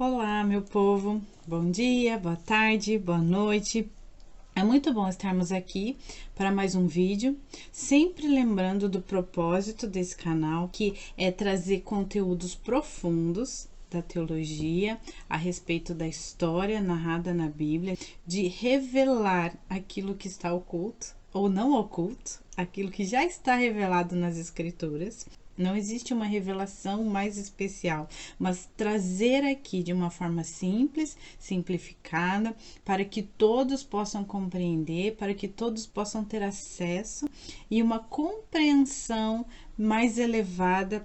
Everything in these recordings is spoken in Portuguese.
Olá, meu povo. Bom dia, boa tarde, boa noite. É muito bom estarmos aqui para mais um vídeo, sempre lembrando do propósito desse canal, que é trazer conteúdos profundos da teologia a respeito da história narrada na Bíblia, de revelar aquilo que está oculto ou não oculto, aquilo que já está revelado nas Escrituras. Não existe uma revelação mais especial, mas trazer aqui de uma forma simples, simplificada, para que todos possam compreender, para que todos possam ter acesso e uma compreensão mais elevada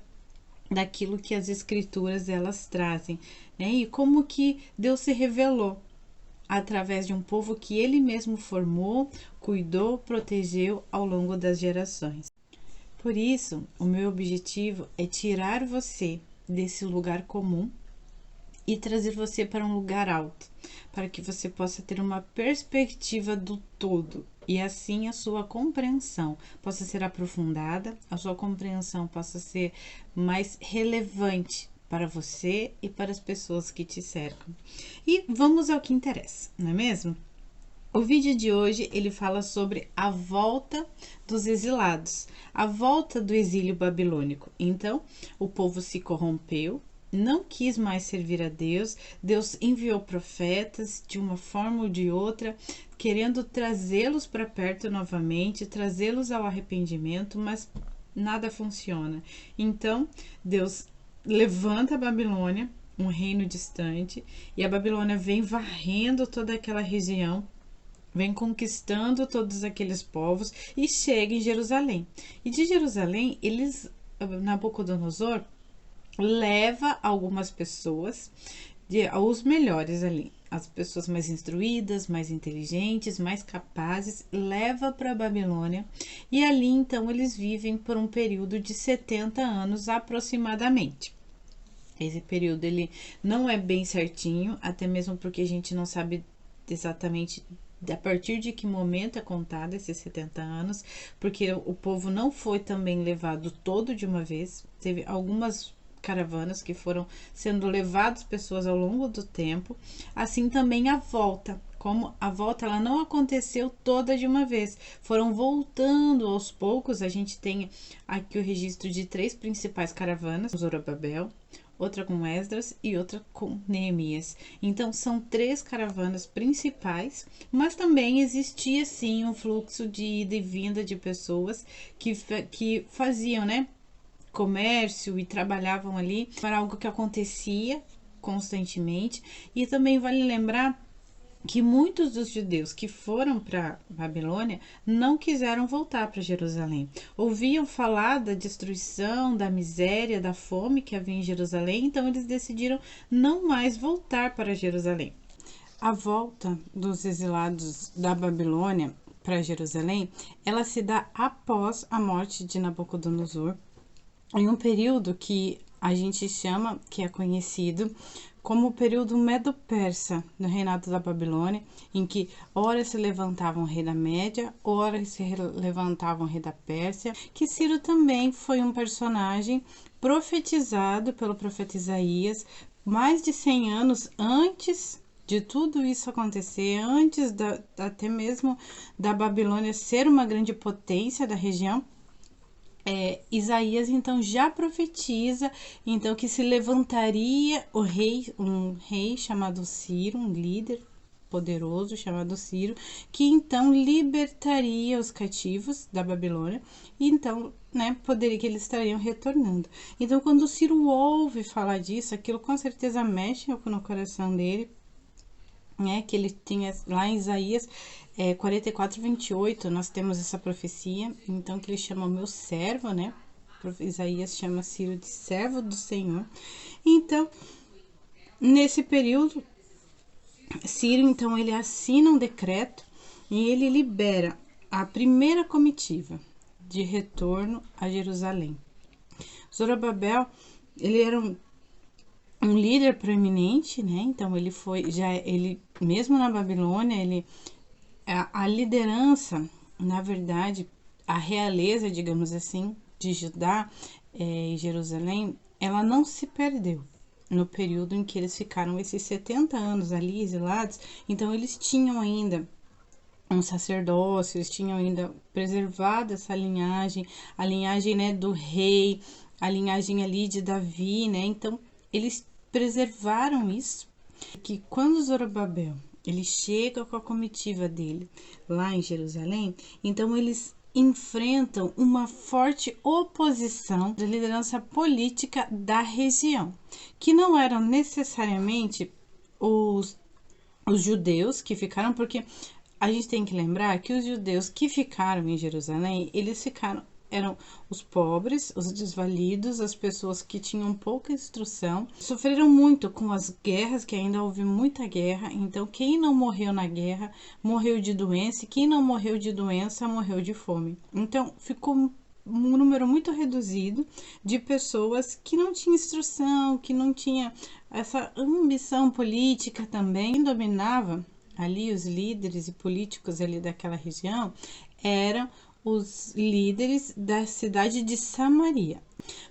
daquilo que as escrituras elas trazem, né? E como que Deus se revelou através de um povo que ele mesmo formou, cuidou, protegeu ao longo das gerações. Por isso, o meu objetivo é tirar você desse lugar comum e trazer você para um lugar alto, para que você possa ter uma perspectiva do todo e assim a sua compreensão possa ser aprofundada, a sua compreensão possa ser mais relevante para você e para as pessoas que te cercam. E vamos ao que interessa, não é mesmo? O vídeo de hoje ele fala sobre a volta dos exilados, a volta do exílio babilônico. Então, o povo se corrompeu, não quis mais servir a Deus, Deus enviou profetas de uma forma ou de outra, querendo trazê-los para perto novamente, trazê-los ao arrependimento, mas nada funciona. Então, Deus levanta a Babilônia, um reino distante, e a Babilônia vem varrendo toda aquela região, vem conquistando todos aqueles povos e chega em Jerusalém. E de Jerusalém, Nabucodonosor leva algumas pessoas, os melhores ali, as pessoas mais instruídas, mais inteligentes, mais capazes, leva para a Babilônia e ali então eles vivem por um período de 70 anos aproximadamente. Esse período ele não é bem certinho, até mesmo porque a gente não sabe exatamente a partir de que momento é contado esses 70 anos, porque o povo não foi também levado todo de uma vez, teve algumas caravanas que foram sendo levadas pessoas ao longo do tempo, assim também a volta. Como a volta ela não aconteceu toda de uma vez, foram voltando aos poucos. A gente tem aqui o registro de 3 principais caravanas, Zorobabel, outra com Esdras e outra com Neemias. Então são 3 caravanas principais, mas também existia sim um fluxo de ida e vinda de pessoas que faziam, né, comércio e trabalhavam ali para algo que acontecia constantemente. E também vale lembrar que muitos dos judeus que foram para Babilônia não quiseram voltar para Jerusalém. Ouviam falar da destruição, da miséria, da fome que havia em Jerusalém, então eles decidiram não mais voltar para Jerusalém. A volta dos exilados da Babilônia para Jerusalém, ela se dá após a morte de Nabucodonosor, em um período que a gente chama, que é conhecido como o período Medo-Persa, no reinado da Babilônia, em que ora se levantava um rei da Média, ora se levantava um rei da Pérsia, que Ciro também foi um personagem profetizado pelo profeta Isaías mais de 100 anos antes de tudo isso acontecer, antes até mesmo da Babilônia ser uma grande potência da região. Isaías então já profetiza então que se levantaria um rei chamado Ciro, um líder poderoso chamado Ciro, que então libertaria os cativos da Babilônia e então, né, poderia que eles estariam retornando. Então, quando Ciro ouve falar disso, aquilo com certeza mexe no coração dele, né, que ele tinha lá em Isaías 44:28, nós temos essa profecia, então que ele chama o meu servo, né? Isaías chama Ciro de servo do Senhor. Então, nesse período, Ciro, então, ele assina um decreto e ele libera a primeira comitiva de retorno a Jerusalém. Zorobabel, ele era um líder proeminente, né? Então ele mesmo na Babilônia, a liderança, na verdade, a realeza, digamos assim, de Judá e Jerusalém, ela não se perdeu. no período em que eles ficaram esses 70 anos ali exilados. Então eles tinham ainda um sacerdócio, eles tinham ainda preservado essa linhagem, a linhagem, né, do rei, a linhagem ali de Davi, né? Então eles preservaram isso, que quando Zorobabel ele chega com a comitiva dele lá em Jerusalém, então eles enfrentam uma forte oposição da liderança política da região, que não eram necessariamente os judeus que ficaram, porque a gente tem que lembrar que os judeus que ficaram em Jerusalém, eram os pobres, os desvalidos, as pessoas que tinham pouca instrução, sofreram muito com as guerras, que ainda houve muita guerra. Então, quem não morreu na guerra, morreu de doença, e quem não morreu de doença, morreu de fome. Então, ficou um número muito reduzido de pessoas que não tinham instrução, que não tinha essa ambição política também. Quem dominava ali, os líderes e políticos ali daquela região, eram os líderes da cidade de Samaria.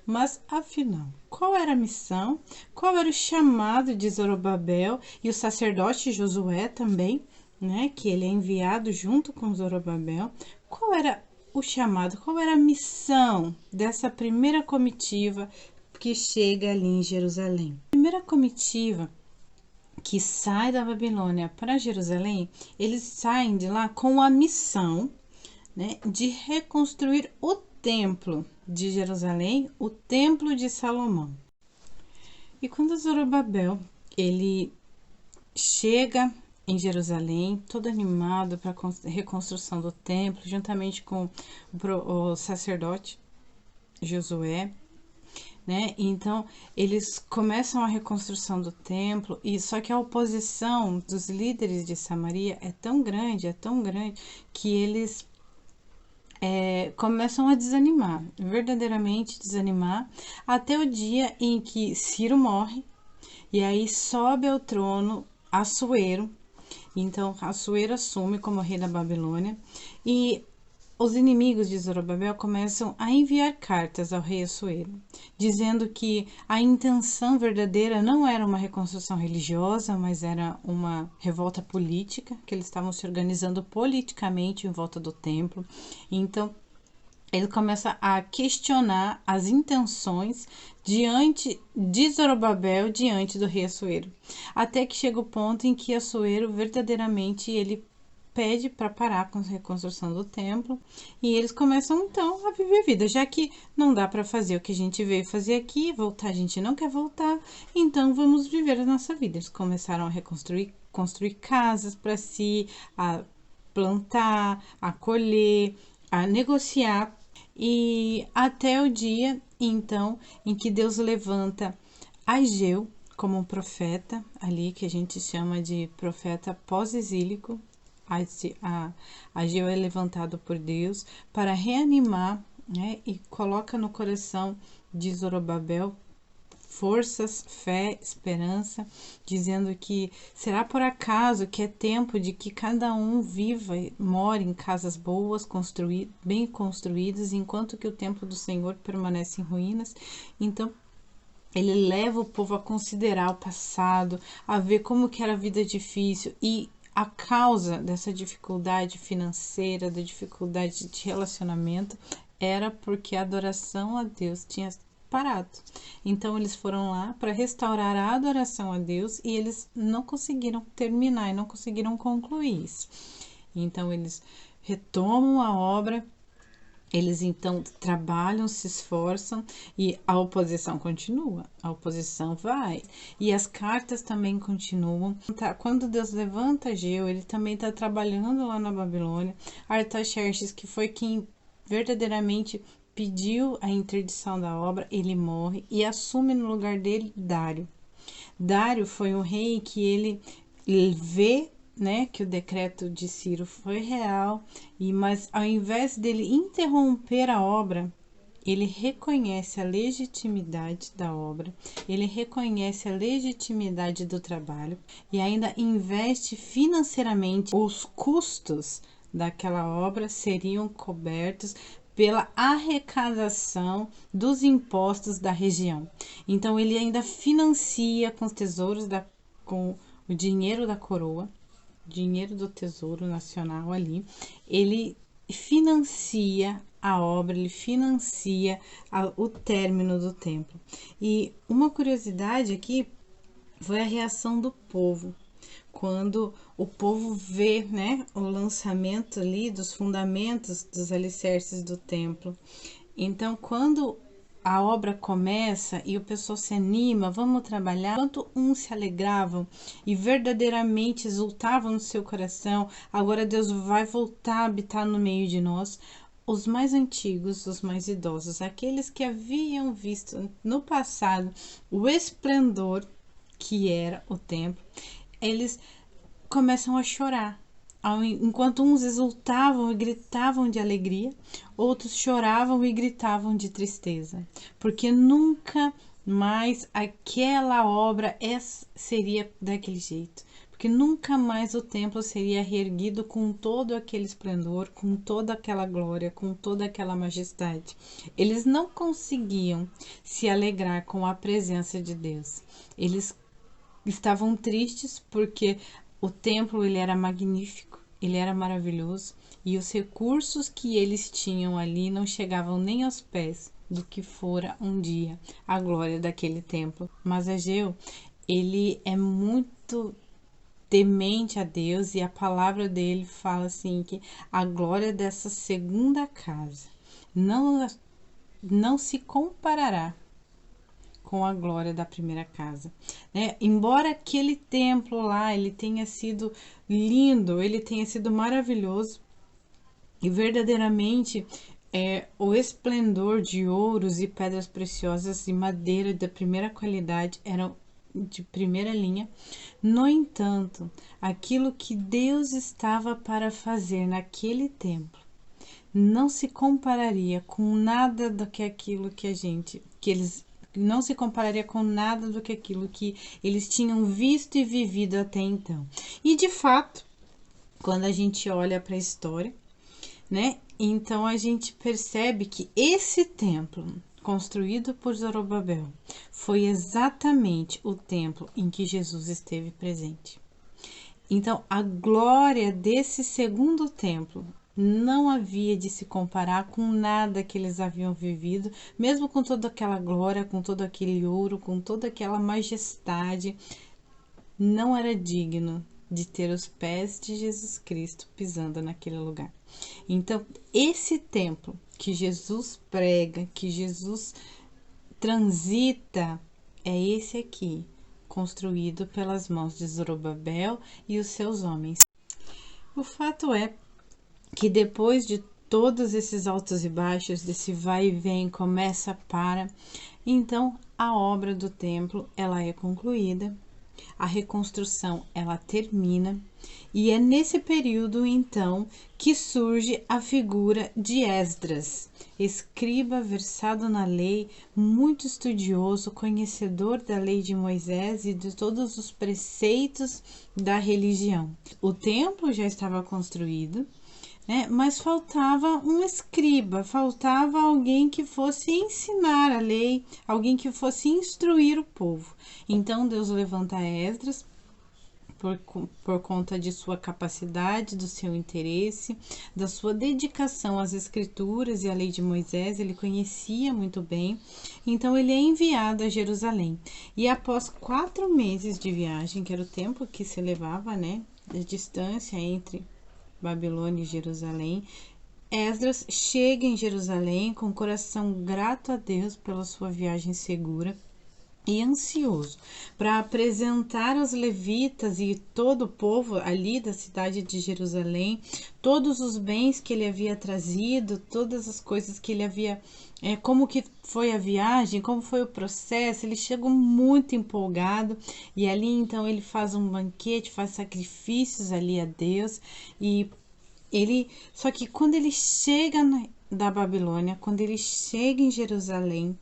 Mas afinal, qual era a missão? Qual era o chamado de Zorobabel e o sacerdote Josué também, né? Que ele é enviado junto com Zorobabel. Qual era o chamado? Qual era a missão dessa primeira comitiva que chega ali em Jerusalém? A primeira comitiva que sai da Babilônia para Jerusalém, eles saem de lá com a missão, né, de reconstruir o templo de Jerusalém, o templo de Salomão. E quando Zorobabel ele chega em Jerusalém, todo animado para a reconstrução do templo, juntamente com o sacerdote Josué, né? Então eles começam a reconstrução do templo, e só que a oposição dos líderes de Samaria é tão grande que eles começam a desanimar, verdadeiramente desanimar, até o dia em que Ciro morre, e aí sobe ao trono Assuero. Então Assuero assume como rei da Babilônia, e os inimigos de Zorobabel começam a enviar cartas ao rei Assuero, dizendo que a intenção verdadeira não era uma reconstrução religiosa, mas era uma revolta política, que eles estavam se organizando politicamente em volta do templo. Então, ele começa a questionar as intenções diante de Zorobabel, diante do rei Assuero, até que chega o ponto em que Assuero verdadeiramente ele pede para parar com a reconstrução do templo, e eles começam então a viver a vida, já que não dá para fazer o que a gente veio fazer aqui, voltar a gente não quer voltar, então vamos viver a nossa vida. Eles começaram a construir casas para si, a plantar, a colher, a negociar, e até o dia então em que Deus levanta Ageu como um profeta ali, que a gente chama de profeta pós-exílico. Ageu é levantado por Deus para reanimar, né, e coloca no coração de Zorobabel forças, fé, esperança, dizendo que será por acaso que é tempo de que cada um viva e more em casas boas, bem construídas, enquanto que o templo do Senhor permanece em ruínas. Então ele leva o povo a considerar o passado, a ver como que era a vida difícil, e a causa dessa dificuldade financeira, da dificuldade de relacionamento, era porque a adoração a Deus tinha parado. Então eles foram lá para restaurar a adoração a Deus, e eles não conseguiram terminar e não conseguiram concluir isso. Então eles retomam a obra. Eles então trabalham, se esforçam, e a oposição continua, a oposição vai, e as cartas também continuam. Quando Deus levanta Ageu, ele também está trabalhando lá na Babilônia. Artaxerxes, que foi quem verdadeiramente pediu a interdição da obra, ele morre, e assume no lugar dele Dário. Dário foi um rei que ele vê, né, que o decreto de Ciro foi real, mas ao invés dele interromper a obra, ele reconhece a legitimidade da obra, ele reconhece a legitimidade do trabalho, e ainda investe financeiramente. Os custos daquela obra seriam cobertos pela arrecadação dos impostos da região. Então ele ainda financia com os tesouros com o dinheiro da coroa, dinheiro do Tesouro Nacional ali, ele financia a obra, ele financia o término do templo. E uma curiosidade aqui foi a reação do povo. Quando o povo vê, né, o lançamento ali dos fundamentos dos alicerces do templo. Então, quando a obra começa e o pessoal se anima, vamos trabalhar, enquanto uns se alegravam e verdadeiramente exultavam no seu coração, agora Deus vai voltar a habitar no meio de nós. Os mais antigos, os mais idosos, aqueles que haviam visto no passado o esplendor que era o templo, eles começam a chorar. Enquanto uns exultavam e gritavam de alegria, outros choravam e gritavam de tristeza, porque nunca mais aquela obra seria daquele jeito, porque nunca mais o templo seria reerguido com todo aquele esplendor, com toda aquela glória, com toda aquela majestade. Eles não conseguiam se alegrar com a presença de Deus. Eles estavam tristes porque o templo ele era magnífico, ele era maravilhoso e os recursos que eles tinham ali não chegavam nem aos pés do que fora um dia a glória daquele templo. Mas Ageu, ele é muito temente a Deus e a palavra dele fala assim que a glória dessa segunda casa não se comparará com a glória da primeira casa, né? Embora aquele templo lá ele tenha sido lindo, ele tenha sido maravilhoso e verdadeiramente o esplendor de ouros e pedras preciosas e madeira da primeira qualidade eram de primeira linha. No entanto, aquilo que Deus estava para fazer naquele templo não se compararia com nada do que aquilo que eles não se compararia com nada do que aquilo que eles tinham visto e vivido até então. E de fato, quando a gente olha para a história, né? Então a gente percebe que esse templo construído por Zorobabel foi exatamente o templo em que Jesus esteve presente. Então a glória desse segundo templo não havia de se comparar com nada que eles haviam vivido, mesmo com toda aquela glória, com todo aquele ouro, com toda aquela majestade, não era digno de ter os pés de Jesus Cristo pisando naquele lugar. Então, esse templo que Jesus prega, que Jesus transita, é esse aqui, construído pelas mãos de Zorobabel e os seus homens. O fato é que depois de todos esses altos e baixos, desse vai e vem, começa, para, então a obra do templo ela é concluída, a reconstrução ela termina e é nesse período então que surge a figura de Esdras, escriba versado na lei, muito estudioso, conhecedor da lei de Moisés e de todos os preceitos da religião. O templo já estava construído, mas faltava um escriba, faltava alguém que fosse ensinar a lei, alguém que fosse instruir o povo. Então Deus levanta Esdras por conta de sua capacidade, do seu interesse, da sua dedicação às escrituras e à lei de Moisés, ele conhecia muito bem, então ele é enviado a Jerusalém. E após 4 meses de viagem, que era o tempo que se levava, a distância entre Babilônia e Jerusalém, Esdras chega em Jerusalém com o coração grato a Deus pela sua viagem segura e ansioso para apresentar aos levitas e todo o povo ali da cidade de Jerusalém todos os bens que ele havia trazido, todas as coisas que ele havia, como que foi a viagem, como foi o processo. Ele chegou muito empolgado e ali então ele faz um banquete, faz sacrifícios ali a Deus só que quando ele chega da Babilônia, quando ele chega em Jerusalém,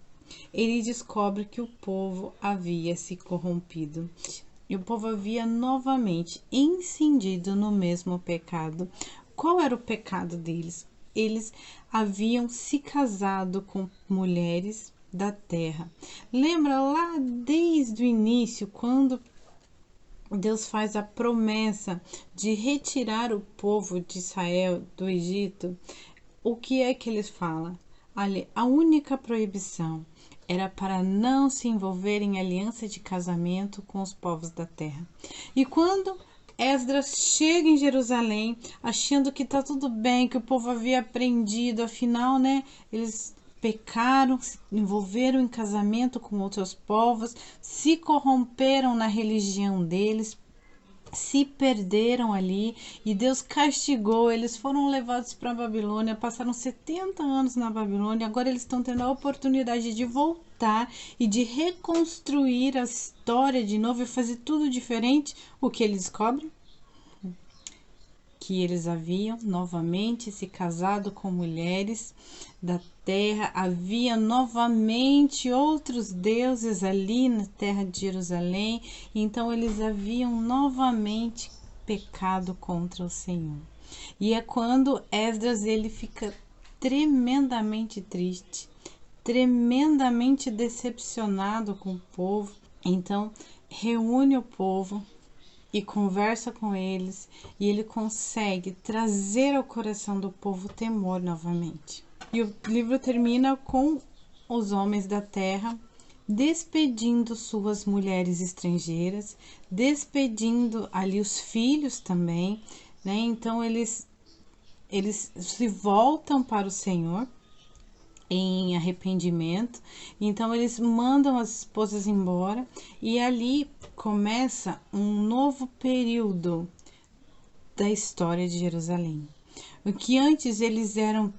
ele descobre que o povo havia se corrompido. E o povo havia novamente incendido no mesmo pecado. Qual era o pecado deles? eles haviam se casado com mulheres da terra. Lembra lá desde o início, quando Deus faz a promessa de retirar o povo de Israel do Egito? O que é que eles falam? Ali, a única proibição era para não se envolver em aliança de casamento com os povos da terra. E quando Esdras chega em Jerusalém, achando que está tudo bem, que o povo havia aprendido, afinal, né, eles pecaram, se envolveram em casamento com outros povos, se corromperam na religião deles, se perderam ali e Deus castigou, eles foram levados para a Babilônia, passaram 70 anos na Babilônia, agora eles estão tendo a oportunidade de voltar e de reconstruir a história de novo e fazer tudo diferente. O que eles descobrem? Que eles haviam novamente se casado com mulheres da terra, havia novamente outros deuses ali na terra de Jerusalém, então eles haviam novamente pecado contra o Senhor. E é quando Esdras ele fica tremendamente triste, tremendamente decepcionado com o povo, então reúne o povo e conversa com eles, e ele consegue trazer ao coração do povo temor novamente. E o livro termina com os homens da terra despedindo suas mulheres estrangeiras, despedindo ali os filhos também, né? Então eles se voltam para o Senhor em arrependimento, então eles mandam as esposas embora e ali começa um novo período da história de Jerusalém. O que antes eles eram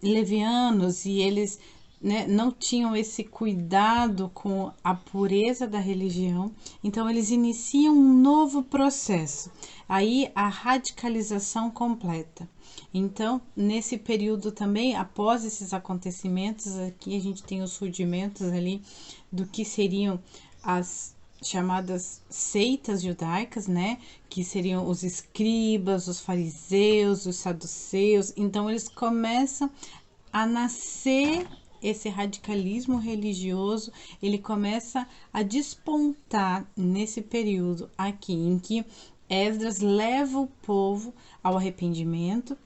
levianos e eles, né, não tinham esse cuidado com a pureza da religião, então eles iniciam um novo processo, aí a radicalização completa. Então, nesse período também, após esses acontecimentos, aqui a gente tem os rudimentos ali do que seriam as chamadas seitas judaicas, né? Que seriam os escribas, os fariseus, os saduceus. Então, eles começam a nascer esse radicalismo religioso, ele começa a despontar nesse período aqui, em que Esdras leva o povo ao arrependimento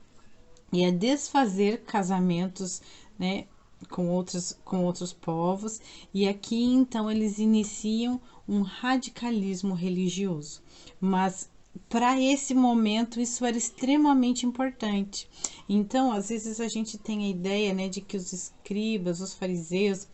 e a desfazer casamentos, né, com outros povos, e aqui então eles iniciam um radicalismo religioso. Mas para esse momento isso era extremamente importante. Então, às vezes a gente tem a ideia, né, de que os escribas, os fariseus,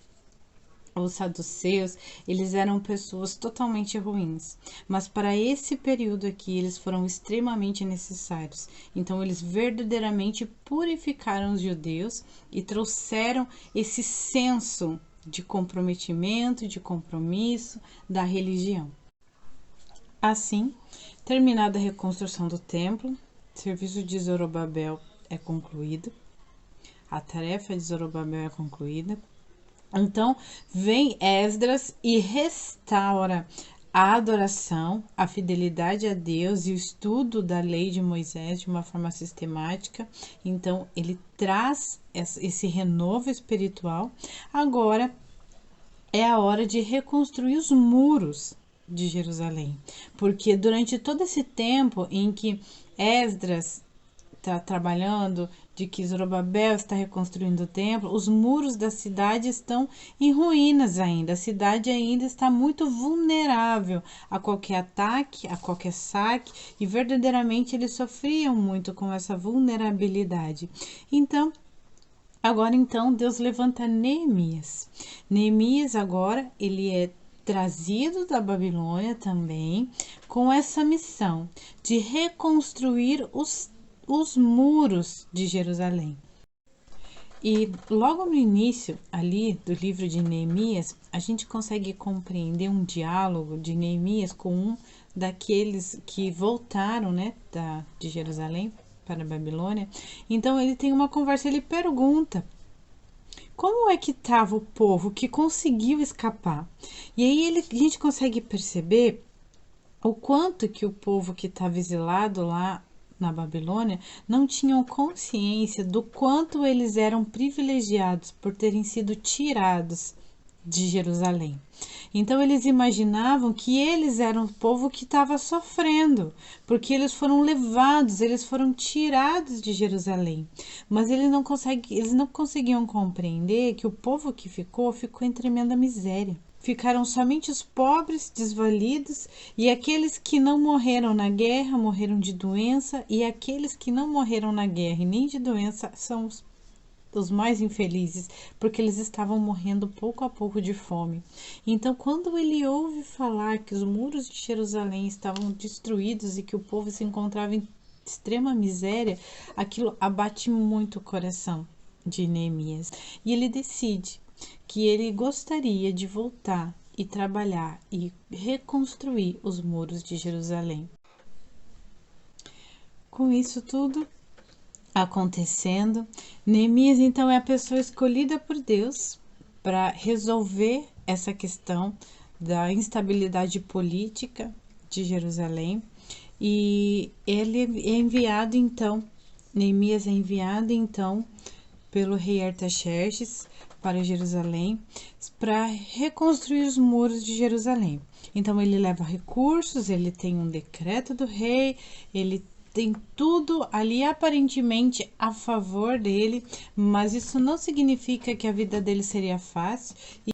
os saduceus, eles eram pessoas totalmente ruins, mas para esse período aqui eles foram extremamente necessários. Então eles verdadeiramente purificaram os judeus e trouxeram esse senso de comprometimento, de compromisso da religião. Assim, terminada a reconstrução do templo, o serviço de Zorobabel é concluído, a tarefa de Zorobabel é concluída. Então, vem Esdras e restaura a adoração, a fidelidade a Deus e o estudo da lei de Moisés de uma forma sistemática. Então, ele traz esse renovo espiritual. Agora é a hora de reconstruir os muros de Jerusalém, porque durante todo esse tempo em que Esdras está trabalhando, de que Zorobabel está reconstruindo o templo, os muros da cidade estão em ruínas ainda. A cidade ainda está muito vulnerável a qualquer ataque, a qualquer saque, e verdadeiramente eles sofriam muito com essa vulnerabilidade. Então, agora então Deus levanta Neemias. Neemias agora ele é trazido da Babilônia também com essa missão de reconstruir os muros de Jerusalém. E logo no início ali do livro de Neemias, a gente consegue compreender um diálogo de Neemias com um daqueles que voltaram, né, de Jerusalém para a Babilônia. Então ele tem uma conversa, ele pergunta como é que estava o povo que conseguiu escapar. E aí a gente consegue perceber o quanto que o povo que estava exilado lá na Babilônia não tinham consciência do quanto eles eram privilegiados por terem sido tirados de Jerusalém. Então eles imaginavam que eles eram o povo que estava sofrendo, porque eles foram levados, eles foram tirados de Jerusalém. Mas eles não conseguiam compreender que o povo que ficou em tremenda miséria. Ficaram somente os pobres, desvalidos, e aqueles que não morreram na guerra morreram de doença, e aqueles que não morreram na guerra e nem de doença são os mais infelizes, porque eles estavam morrendo pouco a pouco de fome. Então, quando ele ouve falar que os muros de Jerusalém estavam destruídos e que o povo se encontrava em extrema miséria, aquilo abate muito o coração de Neemias. E ele decide que ele gostaria de voltar e trabalhar e reconstruir os muros de Jerusalém. Com isso tudo acontecendo, Neemias então é a pessoa escolhida por Deus para resolver essa questão da instabilidade política de Jerusalém, e ele é enviado então, Neemias é enviado então pelo rei Artaxerxes para Jerusalém para reconstruir os muros de Jerusalém. Então ele leva recursos, ele tem um decreto do rei, ele tem tudo ali aparentemente a favor dele, mas isso não significa que a vida dele seria fácil. E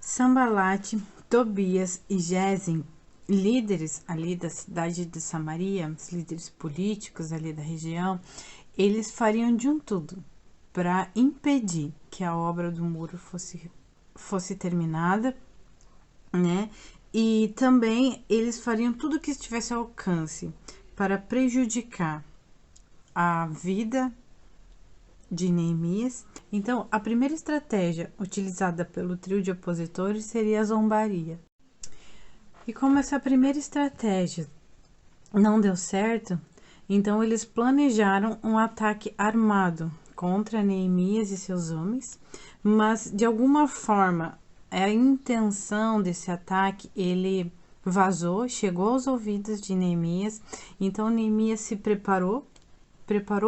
Sambalate, Tobias e Gesem, líderes ali da cidade de Samaria, os líderes políticos ali da região, eles fariam de um tudo para impedir que a obra do muro fosse terminada, né? E também eles fariam tudo que estivesse ao alcance para prejudicar a vida de Neemias. Então, a primeira estratégia utilizada pelo trio de opositores seria a zombaria. E como essa primeira estratégia não deu certo, então eles planejaram um ataque armado contra Neemias e seus homens, mas de alguma forma a intenção desse ataque ele vazou, chegou aos ouvidos de Neemias. Então Neemias se preparou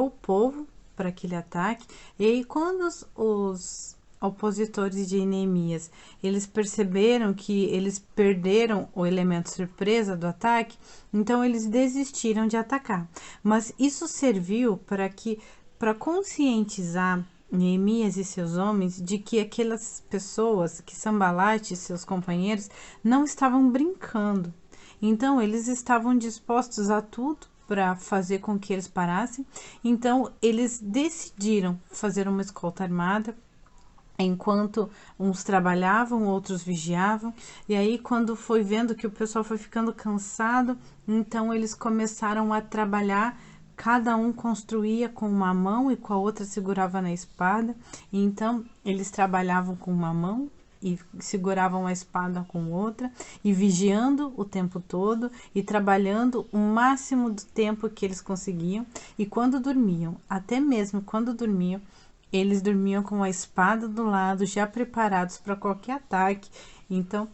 o povo para aquele ataque. E aí, quando os opositores de Neemias eles perceberam que eles perderam o elemento surpresa do ataque, então eles desistiram de atacar. Mas isso serviu para conscientizar Neemias e seus homens de que aquelas pessoas, que Sambalate e seus companheiros, não estavam brincando. Então eles estavam dispostos a tudo para fazer com que eles parassem. Então eles decidiram fazer uma escolta armada, enquanto uns trabalhavam, outros vigiavam. E aí, quando foi vendo que o pessoal foi ficando cansado, então eles começaram a trabalhar. Cada um construía com uma mão e com a outra segurava na espada. Então, eles trabalhavam com uma mão e seguravam a espada com outra, e vigiando o tempo todo e trabalhando o máximo do tempo que eles conseguiam. E quando dormiam, até mesmo quando dormiam, eles dormiam com a espada do lado, já preparados para qualquer ataque. Então,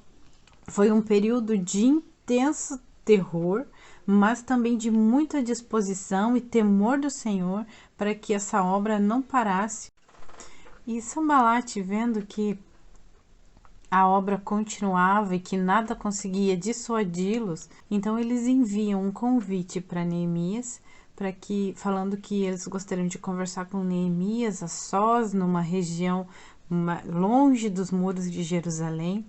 foi um período de intenso terror, mas também de muita disposição e temor do Senhor para que essa obra não parasse. E Sambalate, vendo que a obra continuava e que nada conseguia dissuadi-los, então eles enviam um convite para Neemias, falando que eles gostariam de conversar com Neemias a sós, numa região longe dos muros de Jerusalém.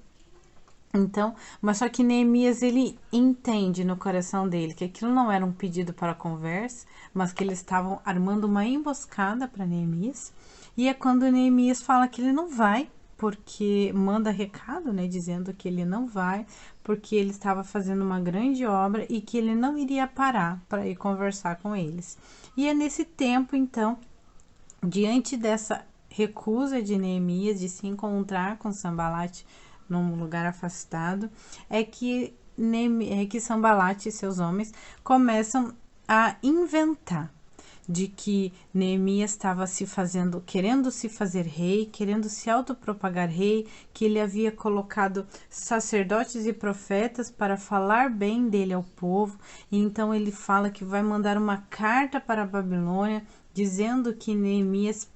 Então, mas só que Neemias, ele entende no coração dele que aquilo não era um pedido para conversa, mas que eles estavam armando uma emboscada para Neemias. E é quando Neemias fala que ele não vai, porque manda recado, né, dizendo que ele não vai, porque ele estava fazendo uma grande obra e que ele não iria parar para ir conversar com eles. E é nesse tempo, então, diante dessa recusa de Neemias de se encontrar com Sambalate num lugar afastado, é que Sambalate e seus homens começam a inventar de que Neemias estava querendo se fazer rei, querendo se autopropagar rei, que ele havia colocado sacerdotes e profetas para falar bem dele ao povo. E então ele fala que vai mandar uma carta para a Babilônia, dizendo que Neemias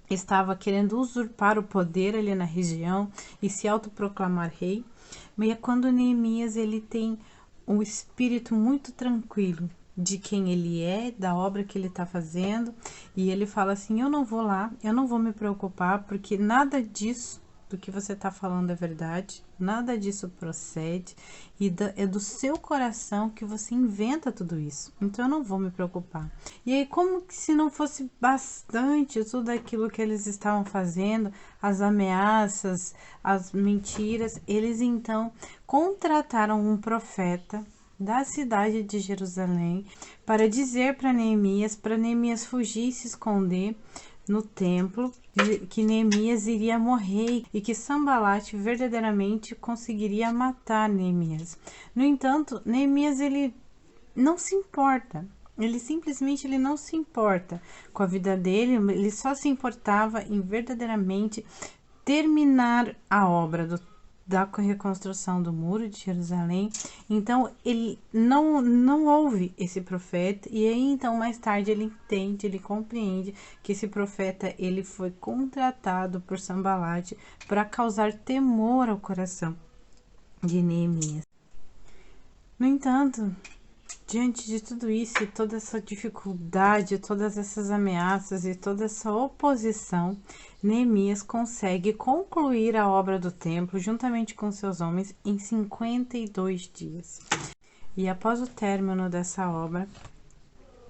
estava querendo usurpar o poder ali na região e se autoproclamar rei. Mas é quando Neemias ele tem um espírito muito tranquilo de quem ele é, da obra que ele está fazendo, e ele fala assim: eu não vou lá, eu não vou me preocupar, porque nada disso do que você está falando é verdade, nada disso procede, e é do seu coração que você inventa tudo isso, então eu não vou me preocupar. E aí, como que se não fosse bastante tudo aquilo que eles estavam fazendo, as ameaças, as mentiras, eles então contrataram um profeta da cidade de Jerusalém para dizer para Neemias fugir e se esconder no templo, que Neemias iria morrer e que Sambalate verdadeiramente conseguiria matar Neemias. No entanto, Neemias ele não se importa. Ele simplesmente não se importa com a vida dele, ele só se importava em verdadeiramente terminar a obra da reconstrução do muro de Jerusalém. Então ele não ouve esse profeta, e aí então mais tarde ele entende, ele compreende que esse profeta ele foi contratado por Sambalate para causar temor ao coração de Neemias. No entanto, diante de tudo isso, toda essa dificuldade, todas essas ameaças e toda essa oposição, Neemias consegue concluir a obra do templo juntamente com seus homens em 52 dias. E após o término dessa obra,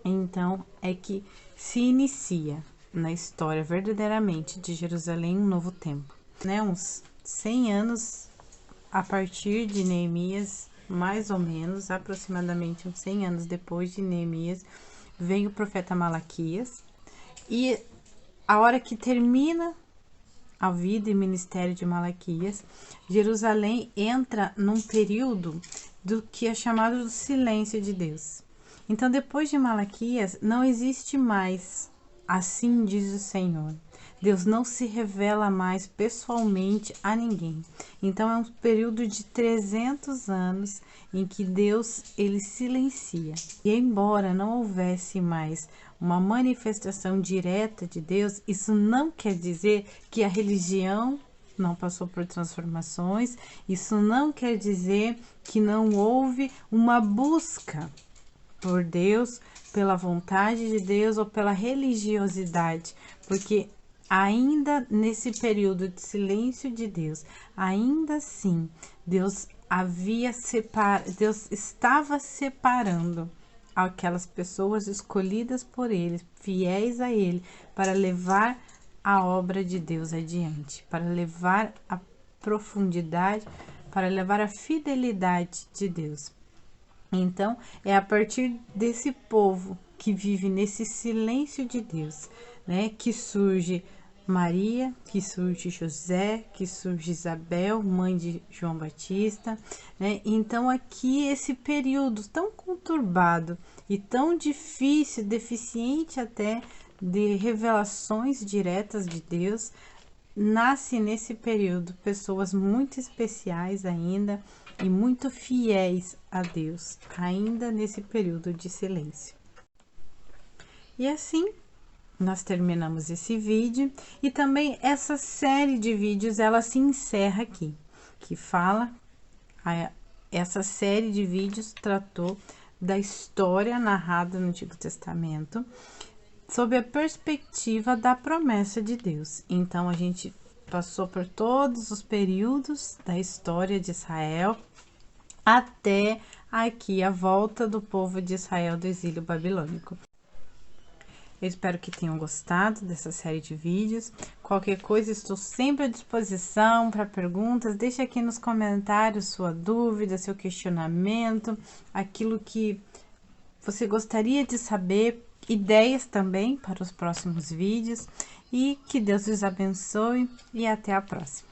então é que se inicia na história verdadeiramente de Jerusalém um novo templo, né? Uns 100 anos a partir de Neemias, mais ou menos, aproximadamente uns 100 anos depois de Neemias, vem o profeta Malaquias, e a hora que termina a vida e ministério de Malaquias, Jerusalém entra num período do que é chamado do silêncio de Deus. Então, depois de Malaquias, não existe mais, assim diz o Senhor. Deus não se revela mais pessoalmente a ninguém. Então é um período de 300 anos em que Deus ele silencia. E embora não houvesse mais uma manifestação direta de Deus, isso não quer dizer que a religião não passou por transformações, isso não quer dizer que não houve uma busca por Deus, pela vontade de Deus ou pela religiosidade, porque ainda nesse período de silêncio de Deus, ainda assim, Deus estava separando aquelas pessoas escolhidas por Ele, fiéis a Ele, para levar a obra de Deus adiante, para levar a profundidade, para levar a fidelidade de Deus. Então, é a partir desse povo que vive nesse silêncio de Deus, né, que surge Maria, que surge José, que surge Isabel, mãe de João Batista, né? Então aqui esse período tão conturbado e tão difícil, deficiente até de revelações diretas de Deus, nasce nesse período pessoas muito especiais ainda e muito fiéis a Deus, ainda nesse período de silêncio. E assim nós terminamos esse vídeo, e também essa série de vídeos ela se encerra aqui, que fala, essa série de vídeos tratou da história narrada no Antigo Testamento sob a perspectiva da promessa de Deus. Então a gente passou por todos os períodos da história de Israel até aqui a volta do povo de Israel do exílio babilônico. Eu espero que tenham gostado dessa série de vídeos. Qualquer coisa, estou sempre à disposição para perguntas. Deixe aqui nos comentários sua dúvida, seu questionamento, aquilo que você gostaria de saber, ideias também para os próximos vídeos. E que Deus os abençoe e até a próxima.